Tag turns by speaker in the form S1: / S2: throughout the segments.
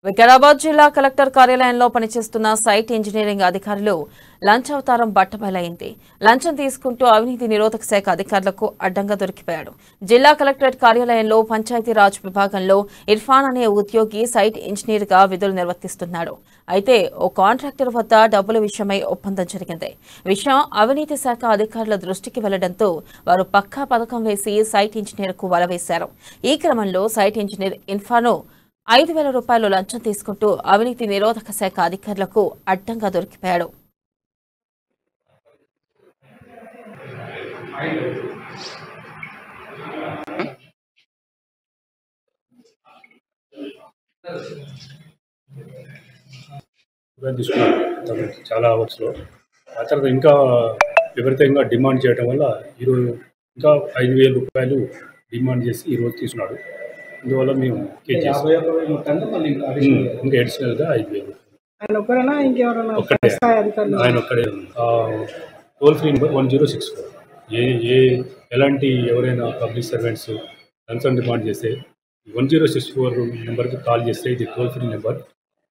S1: వికారాబాద్ జిల్లా కలెక్టర్ కార్యాలయంలో పనిచేస్తున్న సైట్ ఇంజనీరింగ్ అధికారులు లంచావతారం బట్టబయలైంది. లంచం తీసుకుంటూ అవినీతి నిరోధక శాఖ అధికారులకు అడ్డంగా దొరికిపోయాడు. జిల్లా కలెక్టరేట్ కార్యాలయంలో పంచాయతీరాజ్ విభాగంలో ఇర్ఫాన్ అనే ఉద్యోగి సైట్ ఇంజనీర్ గా విధులు నిర్వర్తిస్తున్నాడు. అయితే ఓ కాంట్రాక్టర్ వద్ద డబ్బుల విషయమై ఒప్పందం జరిగింది. విషయం అవినీతి శాఖ అధికారుల దృష్టికి వెళ్లడంతో వారు పక్కా పథకం వేసి సైట్ ఇంజనీర్ కు వలవేశారు. ఈ క్రమంలో సైట్ ఇంజనీర్ ఇర్ఫాన్ 5,000 రూపాయలు లంచం తీసుకుంటూ అవినీతి నిరోధక శాఖ అధికారులకు అడ్డంగా దొరికిపోయాడు.
S2: చాలా అవర్స్లో ఆ తర్వాత ఇంకా విపరీతంగా డిమాండ్ చేయడం వల్ల ఈరోజు ఇంకా 5,000 రూపాయలు డిమాండ్ చేసి ఈరోజు తీసుకున్నాడు. అందువల్ల మేము ఇంకా అడిషనల్గా 5,000 ఆయన ఒక్కడే. టోల్ ఫ్రీ నెంబర్ 1064 ఎలాంటి ఎవరైనా పబ్లిక్ సర్వెంట్స్ లంచం డిమాండ్ చేస్తే 1064 నెంబర్కి కాల్ చేస్తే, ఇది టోల్ ఫ్రీ నెంబర్,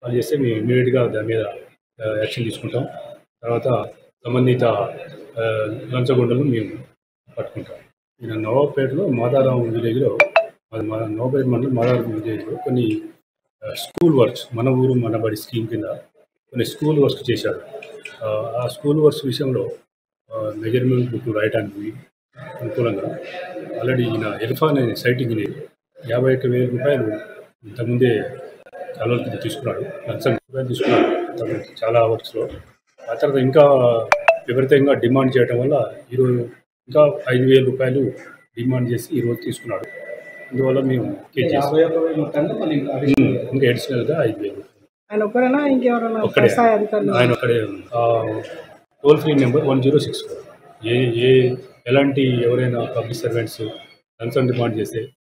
S2: కాల్ చేస్తే మేము ఇమీడియట్గా దాని మీద యాక్షన్ తీసుకుంటాం. తర్వాత సంబంధిత లంచగొండలను మేము పట్టుకుంటాం. ఈయన నవాబ్పేటలో మాదారం విలేజ్లో, నవాబ్పేట మండలం మాదారం విలేజ్లో కొన్ని స్కూల్ వర్క్స్, మన ఊరు మన బడి స్కీమ్ కింద కొన్ని స్కూల్ వర్క్స్ చేశారు. ఆ స్కూల్ వర్క్స్ విషయంలో మెజర్మెంట్ బుక్ రాయడానికి అనుకూలంగా ఆల్రెడీ ఈయన ఇర్ఫాన్ అనే సైట్ ఇంజనీర్ 51,000 రూపాయలు ఇంతకుముందే చాలా రోజులు తీసుకున్నాడు. లంచం తీసుకున్నాడు చాలా వర్క్స్లో. ఆ తర్వాత ఇంకా విపరీతంగా డిమాండ్ చేయడం వల్ల ఈరోజు ఇంకా 5,000 రూపాయలు డిమాండ్ చేసి ఈరోజు తీసుకున్నాడు. అందువల్ల మేము ఇంకా అడిషనల్గా 5,000 ఒక్కడే. ఆయన ఒక్కడే. టోల్ ఫ్రీ నెంబర్ 1064 ఎలాంటి ఎవరైనా పబ్లిక్ సర్వెంట్స్ లంచం డిమాండ్ చేస్తే